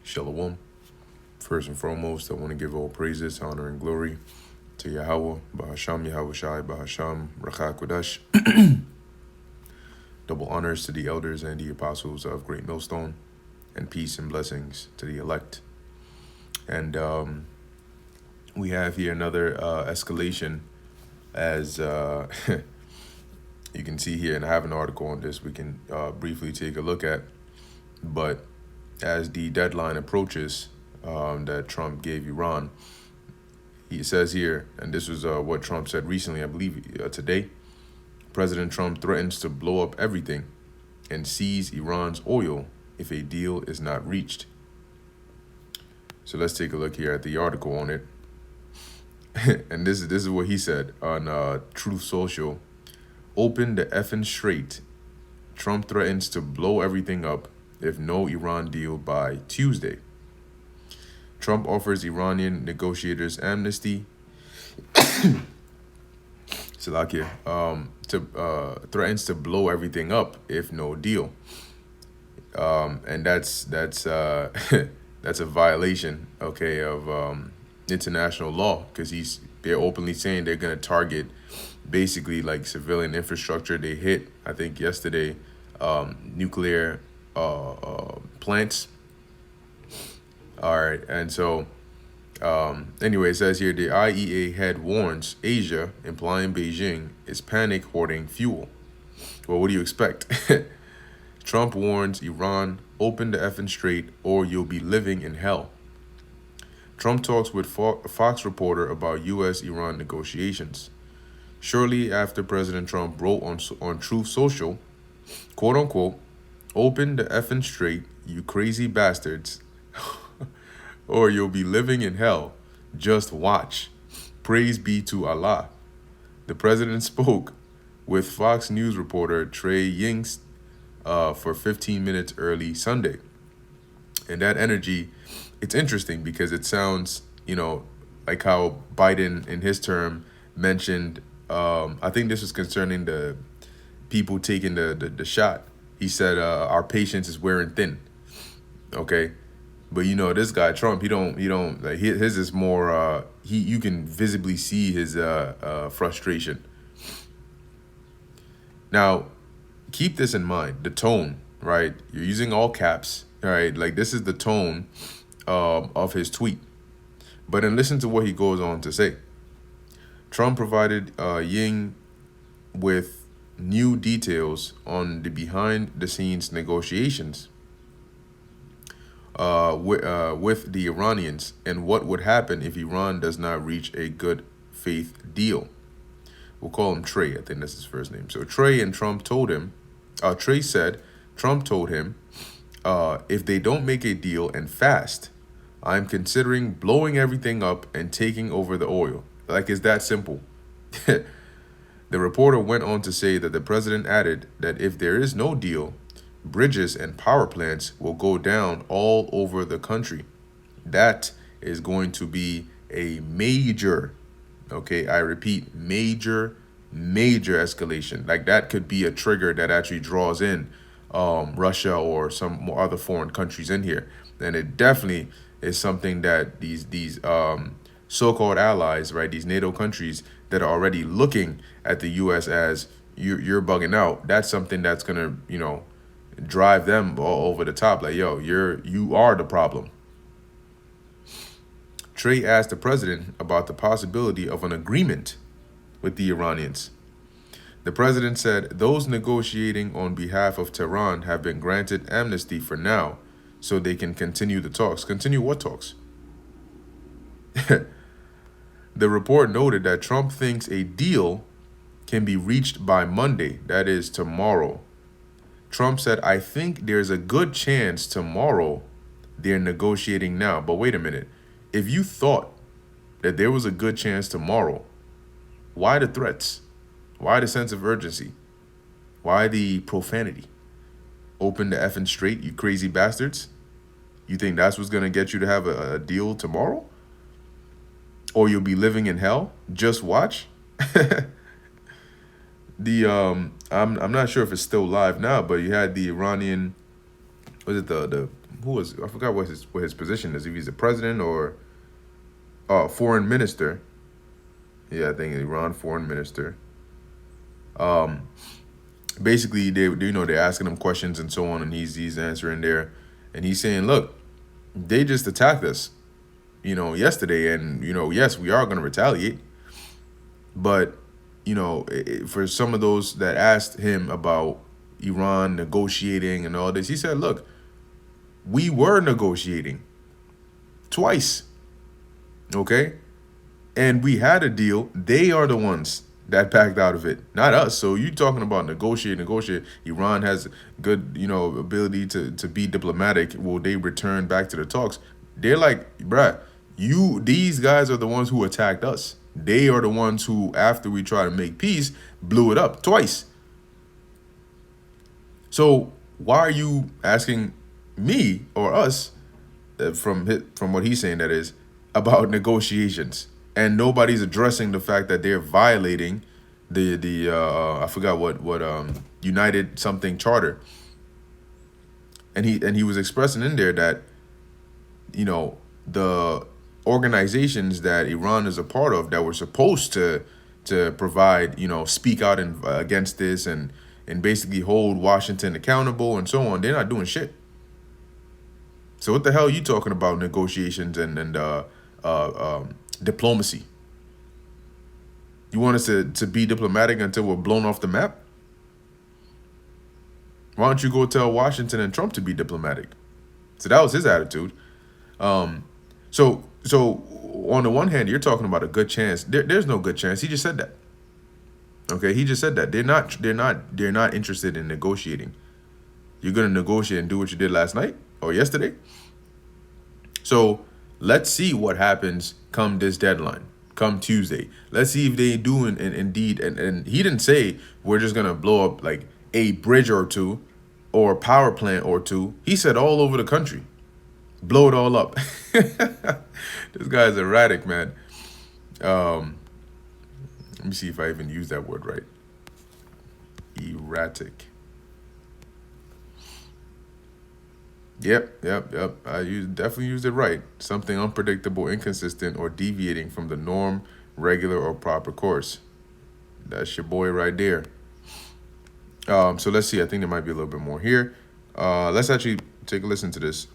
Shalom. First and foremost, I want to give all praises, honor, and glory to Yahweh, Bahasham Yahweh Shai, Bahasham Rachak Kodash. Double honors to the elders and the apostles of Great Millstone, and peace and blessings to the elect. And we have here another escalation, as you can see here, and I have an article on this we can briefly take a look at. But as the deadline approaches that Trump gave Iran, he says here, and this was what Trump said recently, I believe today, President Trump threatens to blow up everything and seize Iran's oil if a deal is not reached. So let's take a look here at the article on it. And this is what he said on Truth Social. Open the effing straight. Trump threatens to blow everything up if no Iran deal by Tuesday. Trump offers Iranian negotiators amnesty. Salakia, threatens to blow everything up if no deal. And that's that's a violation, okay, of international law, because they're openly saying they're gonna target basically like civilian infrastructure. They hit, I think yesterday, nuclear plants. All right, and so anyway, it says here the IEA head warns Asia, implying Beijing is panic hoarding fuel. Well, what do you expect? Trump warns Iran, open the effing straight or you'll be living in hell. Trump talks with Fox reporter about U.S.-Iran negotiations. Shortly after President Trump wrote on Truth Social, quote unquote, open the effing straight, you crazy bastards, or you'll be living in hell. Just watch. Praise be to Allah. The president spoke with Fox News reporter Trey Yingst for 15 minutes early Sunday. And that energy, it's interesting because it sounds, like how Biden in his term mentioned, I think this was concerning the people taking the shot. He said, our patience is wearing thin. Okay. But this guy Trump, he don't like his is more you can visibly see his frustration. Now, keep this in mind, the tone, right? You're using all caps, all right? Like this is the tone of his tweet. But then listen to what he goes on to say. Trump provided Ying with new details on the behind-the-scenes negotiations with the Iranians and what would happen if Iran does not reach a good faith deal. We'll call him Trey. I think that's his first name. So Trey and Trump told him, Trey said, Trump told him, if they don't make a deal and fast, I'm considering blowing everything up and taking over the oil. Like, it's that simple. The reporter went on to say that the president added that if there is no deal, bridges and power plants will go down all over the country. That is going to be a major, okay, I repeat, major escalation. Like that could be a trigger that actually draws in Russia or some more other foreign countries in here. And it definitely is something that these so-called allies, right, these NATO countries that are already looking at the U.S. as you're bugging out. That's something that's gonna, drive them all over the top. Like, yo, you are the problem. Trey asked the president about the possibility of an agreement with the Iranians. The president said those negotiating on behalf of Tehran have been granted amnesty for now, so they can continue the talks. Continue what talks? The report noted that Trump thinks a deal can be reached by Monday, that is tomorrow. Trump said, I think there's a good chance tomorrow they're negotiating now. But wait a minute. If you thought that there was a good chance tomorrow, why the threats? Why the sense of urgency? Why the profanity? Open the effing straight, you crazy bastards. You think that's what's going to get you to have a deal tomorrow? Or you'll be living in hell? Just watch. I'm not sure if it's still live now, but you had the Iranian, was it the I forgot what his position is, if he's the president or foreign minister. Yeah, I think Iran foreign minister. Basically, they're asking him questions and so on, and he's answering there, and he's saying, look, they just attacked us, yesterday, and yes, we are going to retaliate, but for some of those that asked him about Iran negotiating and all this, he said, look, we were negotiating twice, okay? And we had a deal. They are the ones that backed out of it, not us. So you talking about negotiate. Iran has good, ability to be diplomatic. Will they return back to the talks? They're like, bruh, these guys are the ones who attacked us. They are the ones who, after we try to make peace, blew it up twice. So why are you asking me or us, from what he's saying, that is, about negotiations? And nobody's addressing the fact that they're violating the I forgot what United something charter. And he was expressing in there that the organizations that Iran is a part of that were supposed to provide, speak out against this and basically hold Washington accountable and so on, they're not doing shit. So what the hell are you talking about negotiations and diplomacy? You want us to be diplomatic until we're blown off the map? Why don't you go tell Washington and Trump to be diplomatic? So that was his attitude. So on the one hand, you're talking about a good chance. There's no good chance. He just said that. Okay, he just said that. They're not interested in negotiating. You're gonna negotiate and do what you did last night or yesterday. So let's see what happens come this deadline, come Tuesday. Let's see if they do indeed. And he didn't say we're just going to blow up like a bridge or two or a power plant or two. He said all over the country. Blow it all up. This guy's erratic, man. Let me see if I even use that word right. Erratic. Yep. I definitely used it right. Something unpredictable, inconsistent, or deviating from the norm, regular, or proper course. That's your boy right there. So let's see. I think there might be a little bit more here. Let's actually take a listen to this.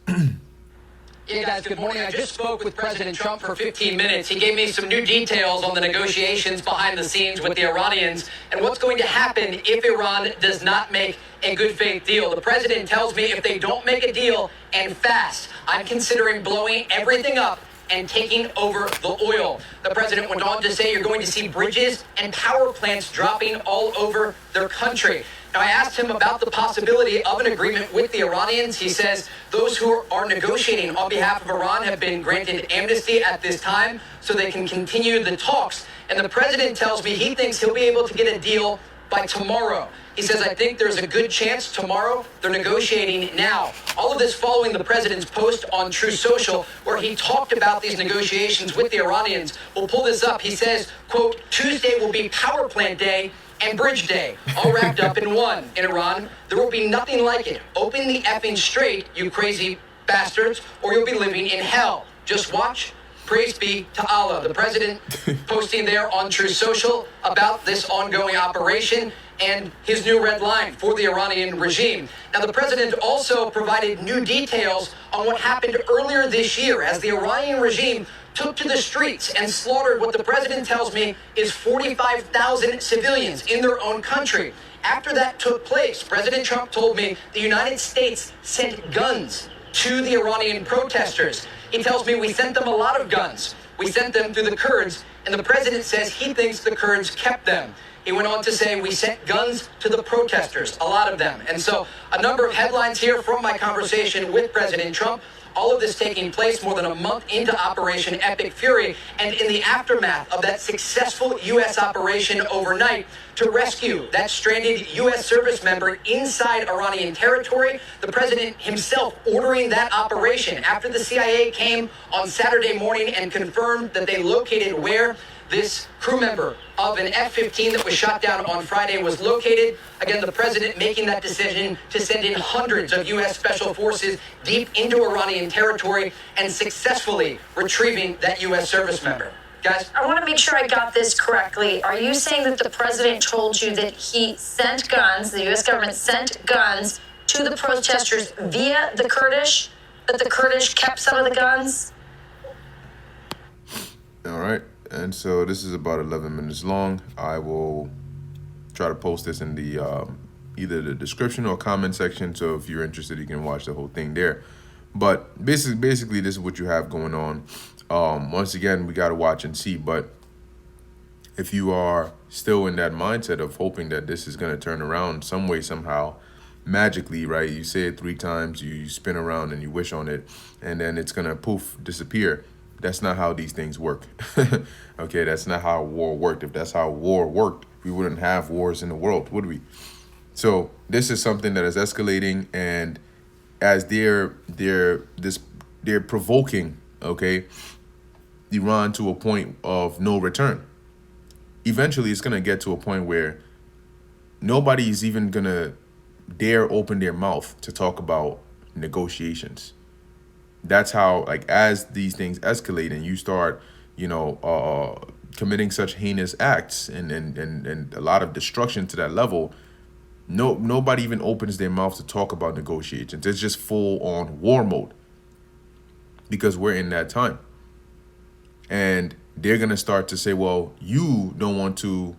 Hey guys, good morning. I just spoke with President Trump for 15 minutes. He gave me some new details on the negotiations behind the scenes with the Iranians and what's going to happen if Iran does not make a good faith deal. The president tells me if they don't make a deal and fast, I'm considering blowing everything up and taking over the oil. The president went on to say you're going to see bridges and power plants dropping all over their country. Now, I asked him about the possibility of an agreement with the Iranians. He says those who are negotiating on behalf of Iran have been granted amnesty at this time so they can continue the talks. And the president tells me he thinks he'll be able to get a deal by tomorrow. He says, I think there's a good chance tomorrow. They're negotiating now. All of this following the president's post on Truth Social, where he talked about these negotiations with the Iranians. We'll pull this up. He says, quote, Tuesday will be power plant day and bridge day, all wrapped up in one. In Iran, there will be nothing like it. Open the effing straight, you crazy bastards, or you'll be living in hell. Just watch. Praise be to Allah. The president posting there on Truth Social about this ongoing operation and his new red line for the Iranian regime. Now, the president also provided new details on what happened earlier this year as the Iranian regime took to the streets and slaughtered what the president tells me is 45,000 civilians in their own country. After that took place, President Trump told me the United States sent guns to the Iranian protesters. He tells me we sent them a lot of guns. We sent them to the Kurds, and the president says he thinks the Kurds kept them. He went on to say we sent guns to the protesters, a lot of them. And so a number of headlines here from my conversation with President Trump. All of this taking place more than a month into Operation Epic Fury and in the aftermath of that successful U.S. operation overnight to rescue that stranded U.S. service member inside Iranian territory. The president himself ordering that operation after the CIA came on Saturday morning and confirmed that they located where this crew member of an F-15 that was shot down on Friday was located. Again, the president making that decision to send in hundreds of U.S. Special Forces deep into Iranian territory and successfully retrieving that U.S. service member. Guys? I want to make sure I got this correctly. Are you saying that the president told you that he sent guns, the U.S. government sent guns to the protesters via the Kurdish, but the Kurdish kept some of the guns? All right. And so this is about 11 minutes long. I will try to post this in the either the description or comment section. So if you're interested, you can watch the whole thing there. But basically, this is what you have going on. Once again, we got to watch and see. But if you are still in that mindset of hoping that this is going to turn around some way, somehow, magically, right? You say it 3 times, you spin around and you wish on it, and then it's going to poof, disappear. That's not how these things work. Okay, that's not how war worked. If that's how war worked, we wouldn't have wars in the world, would we? So this is something that is escalating, and as they're provoking, okay, Iran to a point of no return. Eventually, it's gonna get to a point where nobody is even gonna dare open their mouth to talk about negotiations. That's how, like, as these things escalate and you start, committing such heinous acts and a lot of destruction to that level, nobody even opens their mouth to talk about negotiations. It's just full on war mode because we're in that time. And they're gonna start to say, well, you don't want to,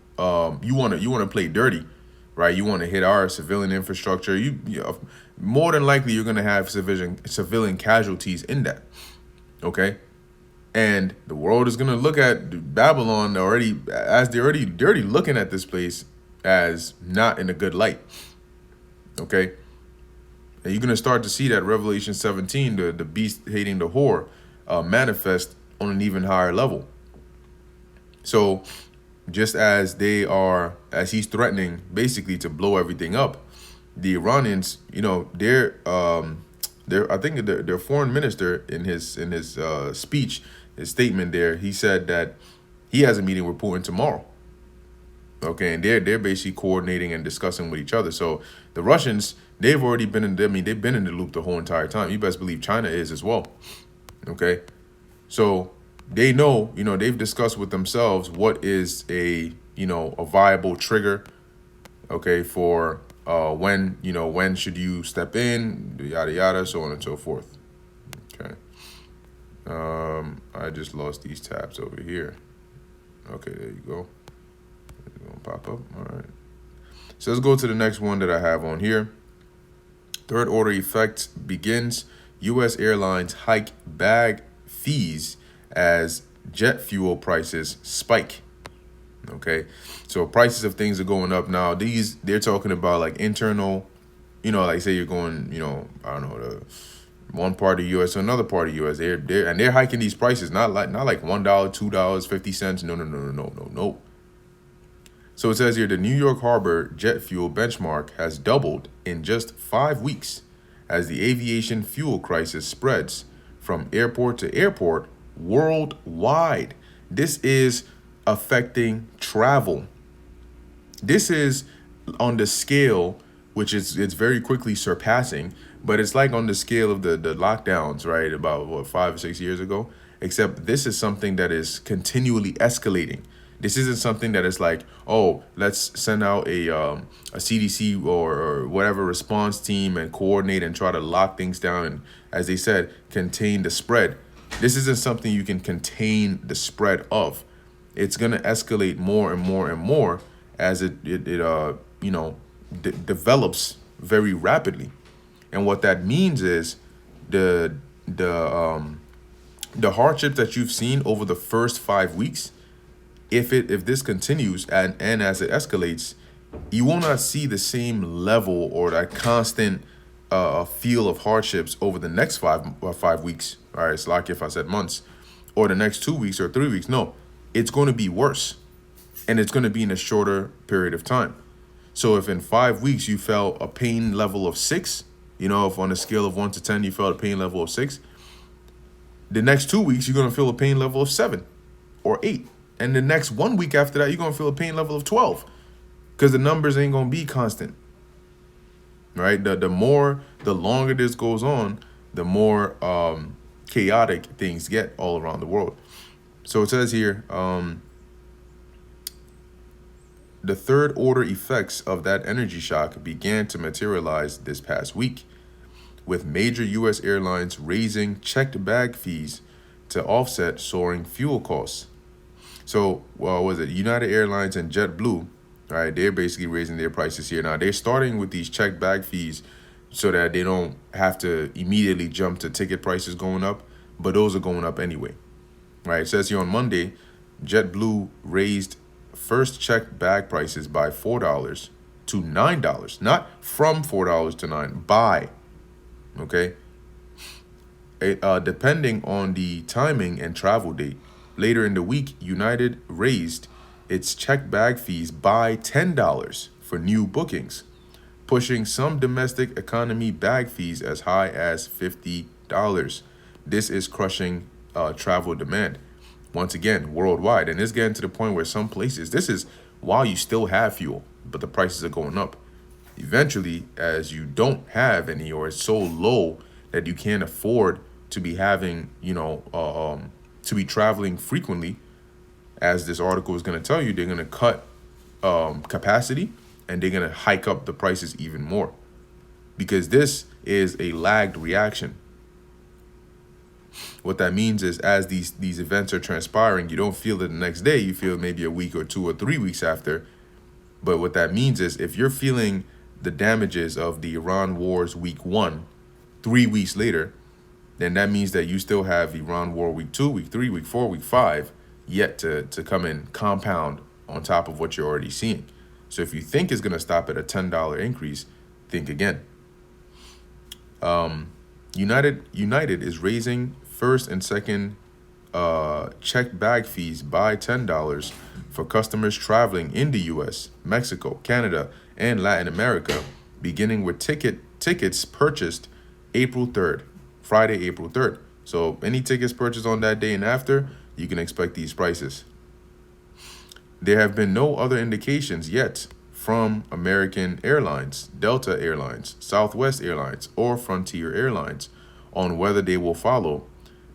you want to play dirty, right? You want to hit our civilian infrastructure. More than likely, you're gonna have civilian casualties in that, okay? And the world is gonna look at Babylon already as they're already looking at this place as not in a good light, okay? And you're gonna start to see that Revelation 17, the beast hating the whore, manifest on an even higher level. So just as he's threatening basically to blow everything up, the Iranians, their foreign minister in his speech, his statement there, he said that he has a meeting with Putin tomorrow. Okay, and they're basically coordinating and discussing with each other. So the Russians, they've already been in the loop the whole entire time. You best believe China is as well. Okay. So they know, they've discussed with themselves what is a viable trigger, okay, for when should you step in, yada, yada, so on and so forth. Okay. I just lost these tabs over here. Okay, there you go. It's gonna pop up. All right. So let's go to the next one that I have on here. Third order effect begins. U.S. airlines hike bag fees as jet fuel prices spike. Okay, so prices of things are going up now. They're talking about like internal, like say you're going, I don't know, to one part of the U.S. to another part of the U.S. They're hiking these prices, not like $1, $2, 50 cents. No. So it says here the New York Harbor jet fuel benchmark has doubled in just 5 weeks as the aviation fuel crisis spreads from airport to airport worldwide. This is affecting travel. This is on the scale, which it's very quickly surpassing, but it's like on the scale of the lockdowns, right? About 5 or 6 years ago, except this is something that is continually escalating. This isn't something that is like, oh, let's send out a CDC or whatever response team and coordinate and try to lock things down and, as they said, contain the spread. This isn't something you can contain the spread of. It's going to escalate more and more and more as it develops very rapidly. And what that means is the hardship that you've seen over the first 5 weeks, if this continues and as it escalates, you will not see the same level or that constant feel of hardships over the next 5 weeks. All right, it's like if I said months, or the next 2 weeks or 3 weeks. No, it's going to be worse, and it's going to be in a shorter period of time. So if in 5 weeks you felt a pain level of 6, if on a scale of 1 to 10 you felt a pain level of 6, the next 2 weeks you're going to feel a pain level of 7 or 8. And the next 1 week after that, you're going to feel a pain level of 12 because the numbers ain't going to be constant, right? The longer this goes on, the more chaotic things get all around the world. So it says here, the third order effects of that energy shock began to materialize this past week, with major U.S. airlines raising checked bag fees to offset soaring fuel costs. So, was it United Airlines and JetBlue, right? They're basically raising their prices here. Now, they're starting with these checked bag fees so that they don't have to immediately jump to ticket prices going up, but those are going up anyway, right? It says here on Monday, JetBlue raised first checked bag prices by $4 to $9, not from $4 to $9, by, okay? Depending on the timing and travel date. Later in the week, United raised its checked bag fees by $10 for new bookings, pushing some domestic economy bag fees as high as $50. This is crushing travel demand, once again, worldwide. And it's getting to the point where some places, this is while you still have fuel, but the prices are going up. Eventually, as you don't have any, or it's so low that you can't afford to be having, to be traveling frequently, as this article is going to tell you, they're going to cut capacity and they're going to hike up the prices even more, because this is a lagged reaction. What that means is, as these events are transpiring, you don't feel it the next day. You feel maybe a week or 2 or 3 weeks after. But what that means is, if you're feeling the damages of the Iran wars week 1, 3 weeks later, then that means that you still have Iran war week 2, week 3, week 4, week 5 yet to come in compound on top of what you're already seeing. So if you think it's going to stop at a $10 increase, think again. United is raising first and second checked bag fees by $10 for customers traveling in the U.S., Mexico, Canada, and Latin America, beginning with tickets purchased April 3rd. Friday, April 3rd. So any tickets purchased on that day and after, you can expect these prices. There have been no other indications yet from American Airlines, Delta Airlines, Southwest Airlines, or Frontier Airlines on whether they will follow,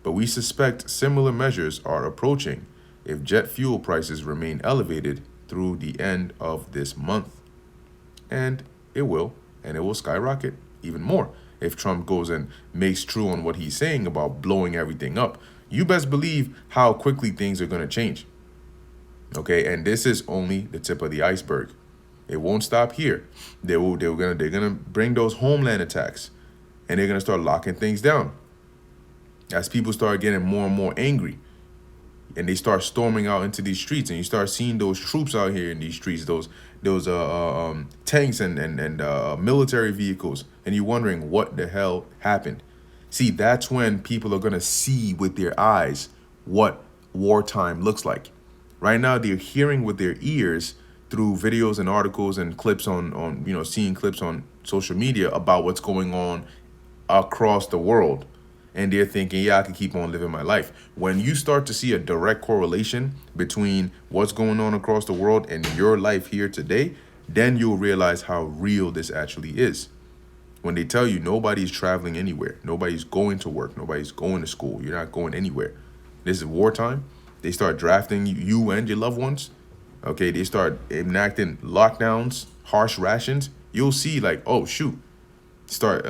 but we suspect similar measures are approaching if jet fuel prices remain elevated through the end of this month. And it will skyrocket even more if Trump goes and makes true on what he's saying about blowing everything up. You best believe how quickly things are going to change. Okay, and this is only the tip of the iceberg. It won't stop here. They're gonna bring those homeland attacks, and they're gonna start locking things down as people start getting more and more angry, and they start storming out into these streets, and you start seeing those troops out here in these streets, those tanks and military vehicles, and you're wondering what the hell happened. See, that's when people are gonna see with their eyes what wartime looks like. Right now, they're hearing with their ears through videos and articles and clips on seeing clips on social media about what's going on across the world. And they're thinking, yeah, I can keep on living my life. When you start to see a direct correlation between what's going on across the world and your life here today, then you'll realize how real this actually is. When they tell you nobody's traveling anywhere, nobody's going to work, nobody's going to school, you're not going anywhere. This is wartime. They start drafting you and your loved ones. Okay, they start enacting lockdowns, harsh rations. You'll see, like, oh shoot, start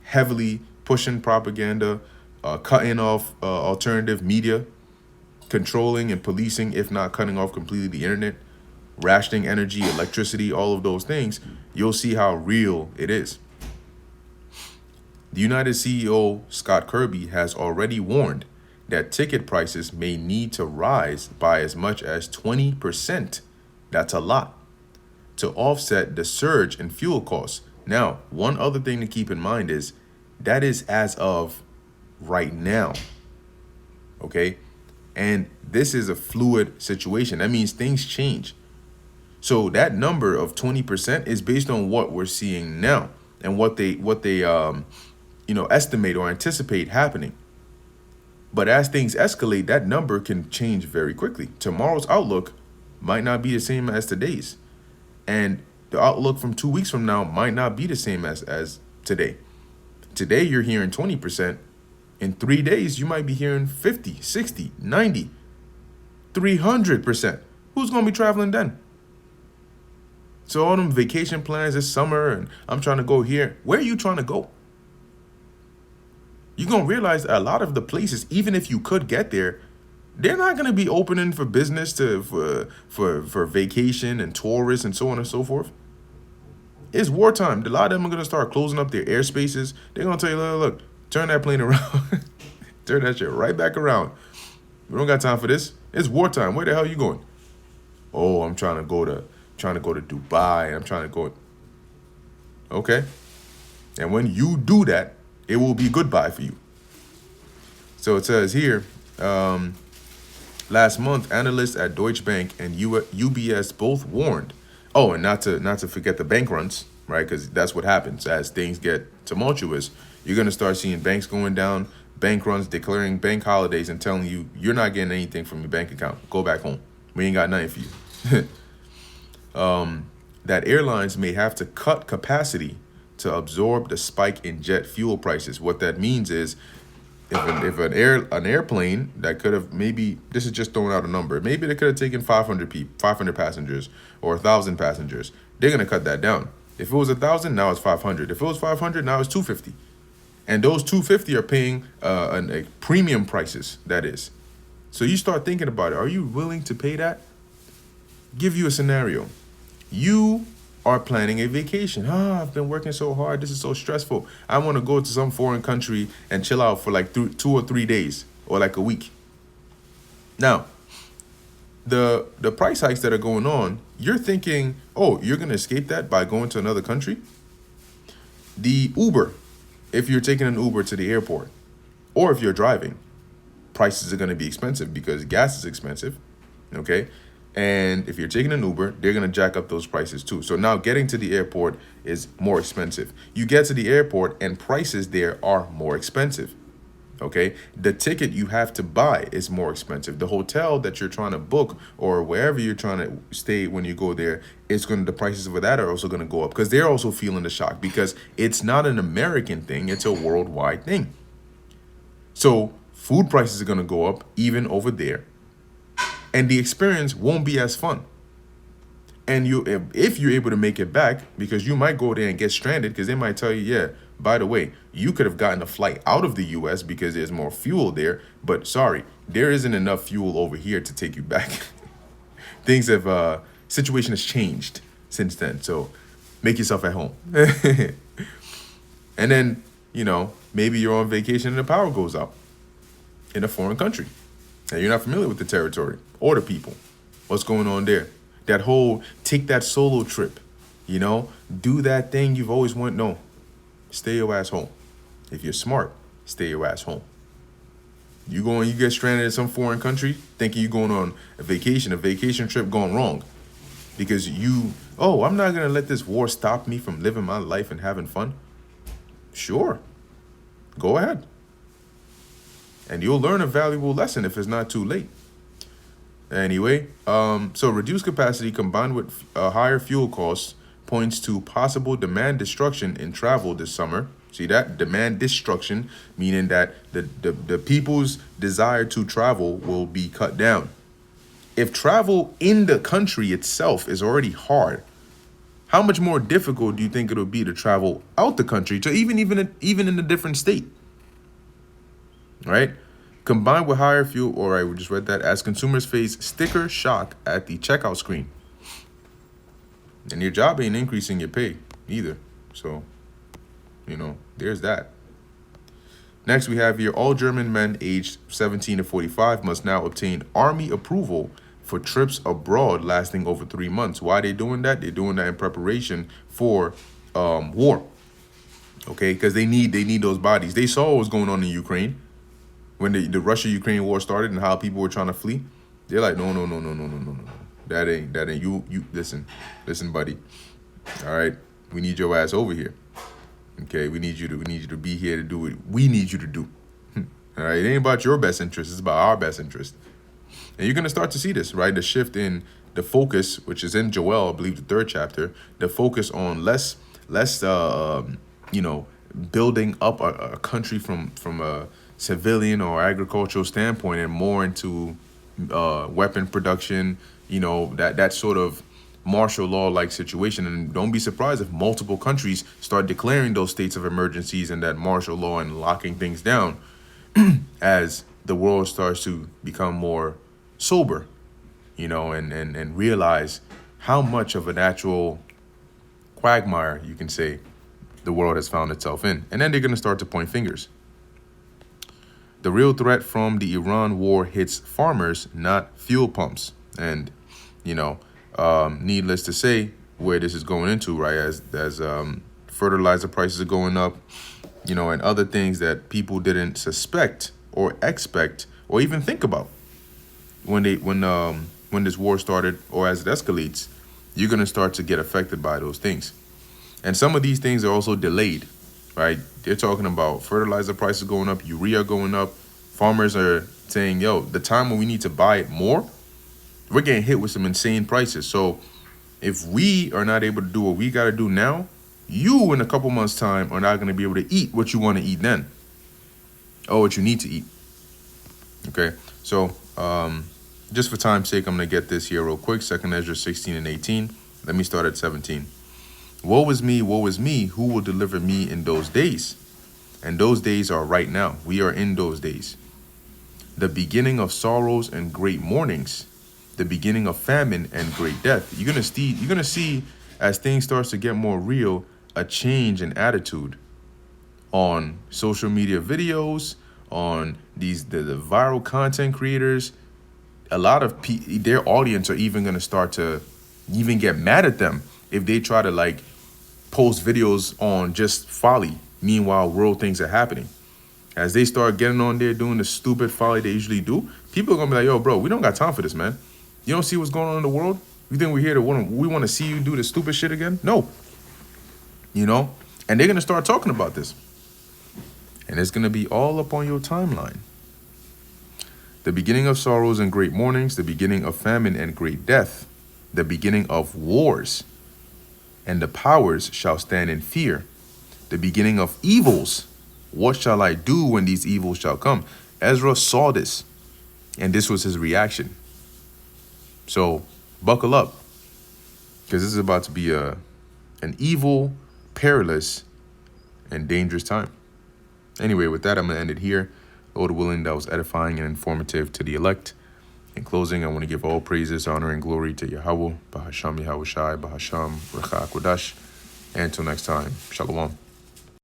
heavily pushing propaganda, cutting off alternative media, controlling and policing, if not cutting off completely the internet, rationing energy, electricity, all of those things. You'll see how real it is. The United CEO, Scott Kirby, has already warned that ticket prices may need to rise by as much as 20%. That's a lot. To offset the surge in fuel costs. Now, one other thing to keep in mind is that is as of right now. Okay? And this is a fluid situation. That means things change. So that number of 20% is based on what we're seeing now and what they estimate or anticipate happening. But as things escalate, that number can change very quickly. Tomorrow's outlook might not be the same as today's. And the outlook from 2 weeks from now might not be the same as today. Today, you're hearing 20%. In 3 days, you might be hearing 50, 60, 90, 300%. Who's going to be traveling then? So all them vacation plans this summer, and I'm trying to go here. Where are you trying to go? You're going to realize a lot of the places, even if you could get there, they're not going to be opening for business for vacation and tourists and so on and so forth. It's wartime. A lot of them are going to start closing up their airspaces. They're going to tell you, look, turn that plane around. Turn that shit right back around. We don't got time for this. It's wartime. Where the hell are you going? Oh, I'm trying to go to Dubai. I'm trying to go. Okay. And when you do that, it will be goodbye for you. So it says here, last month, analysts at Deutsche Bank and UBS both warned. Oh, and not to forget the bank runs, right? Because that's what happens as things get tumultuous. You're going to start seeing banks going down, bank runs, declaring bank holidays, and telling you you're not getting anything from your bank account. Go back home. We ain't got nothing for you. That airlines may have to cut capacity to absorb the spike in jet fuel prices. What that means is if an airplane that could have, maybe, this is just throwing out a number, maybe they could have taken 500 passengers or 1,000 passengers. They're going to cut that down. If it was 1,000, now it's 500. If it was 500, now it's 250. And those 250 are paying a premium prices, that is. So you start thinking about it. Are you willing to pay that? Give you a scenario. You are planning a vacation. I've been working so hard. This is so stressful. I want to go to some foreign country and chill out for like 2 or 3 days or like a week. Now, the price hikes that are going on, you're thinking, oh, you're going to escape that by going to another country? The Uber, if you're taking an Uber to the airport, or if you're driving, prices are going to be expensive because gas is expensive, okay? And if you're taking an Uber, they're going to jack up those prices too. So now getting to the airport is more expensive. You get to the airport and prices there are more expensive. Okay. The ticket you have to buy is more expensive. The hotel that you're trying to book or wherever you're trying to stay when you go there, the prices of that are also going to go up because they're also feeling the shock because it's not an American thing. It's a worldwide thing. So food prices are going to go up even over there. And the experience won't be as fun. And if you're able to make it back, because you might go there and get stranded, because they might tell you, yeah, by the way, you could have gotten a flight out of the U.S. because there's more fuel there. But sorry, there isn't enough fuel over here to take you back. Things have, situation has changed since then. So make yourself at home. And then, maybe you're on vacation and the power goes out in a foreign country. And you're not familiar with the territory or the people. What's going on there? That whole take that solo trip, do that thing you've always wanted. No, stay your ass home. If you're smart, stay your ass home. You get stranded in some foreign country thinking you're going on a vacation trip gone wrong. Because I'm not going to let this war stop me from living my life and having fun. Sure, go ahead. And you'll learn a valuable lesson if it's not too late. Anyway, so reduced capacity combined with higher fuel costs points to possible demand destruction in travel this summer. See that? Demand destruction, meaning that the people's desire to travel will be cut down. If travel in the country itself is already hard, how much more difficult do you think it'll be to travel out the country to even in a different state? Right? Combined with higher fuel, all right, we just read that, as consumers face sticker shock at the checkout screen. And your job ain't increasing your pay either. So, there's that. Next, we have here, all German men aged 17 to 45 must now obtain Army approval for trips abroad lasting over 3 months. Why are they doing that? They're doing that in preparation for war. Okay, because they need those bodies. They saw what was going on in Ukraine. When the Russia-Ukraine war started and how people were trying to flee, they're like, no. That ain't you. Listen, buddy. All right, we need your ass over here. Okay, we need you to be here to do what we need you to do. All All right, it ain't about your best interest. It's about our best interest. And you're going to start to see this, right? The shift in the focus, which is in Joel, I believe the 3rd chapter, the focus on less, building up a country from a civilian or agricultural standpoint, and more into weapon production, that sort of martial law like situation. And don't be surprised if multiple countries start declaring those states of emergencies and that martial law and locking things down as the world starts to become more sober, and realize how much of a natural quagmire, you can say, the world has found itself in. And then they're going to start to point fingers. The real threat from the Iran war hits farmers, not fuel pumps. And, needless to say, where this is going into, right, as fertilizer prices are going up, and other things that people didn't suspect or expect or even think about when this war started, or as it escalates, you're going to start to get affected by those things. And some of these things are also delayed, right? They're talking about fertilizer prices going up, urea going up. Farmers are saying, yo, the time when we need to buy it more, we're getting hit with some insane prices. So if we are not able to do what we got to do now, you in a couple months' time are not going to be able to eat what you want to eat then, or what you need to eat. Okay, so just for time's sake, I'm going to get this here real quick. 2nd Ezra 16 and 18. Let me start at 17. Woe is me, who will deliver me in those days? And those days are right now. We are in those days. The beginning of sorrows and great mournings, the beginning of famine and great death. You're gonna see as things starts to get more real, a change in attitude on social media videos, on the viral content creators. A lot of their audience are even gonna start to even get mad at them if they try to post videos on just folly. Meanwhile, world things are happening. As they start getting on there doing the stupid folly they usually do, people are gonna be like, yo, bro, we don't got time for this, man. You don't see what's going on in the world? You think we're here to we want to see you do the stupid shit again? No. And they're gonna start talking about this. And it's gonna be all up on your timeline. The beginning of sorrows and great mournings, the beginning of famine and great death, the beginning of wars, and the powers shall stand in fear. The beginning of evils. What shall I do when these evils shall come? Ezra saw this, and this was his reaction. So buckle up, because this is about to be an evil, perilous, and dangerous time. Anyway, with that, I'm going to end it here. Lord willing, that was edifying and informative to the elect. In closing, I want to give all praises, honor, and glory to Yahweh, Bahasham Yahweh Shai, Bahasham Recha Kodash. And until next time, Shalom.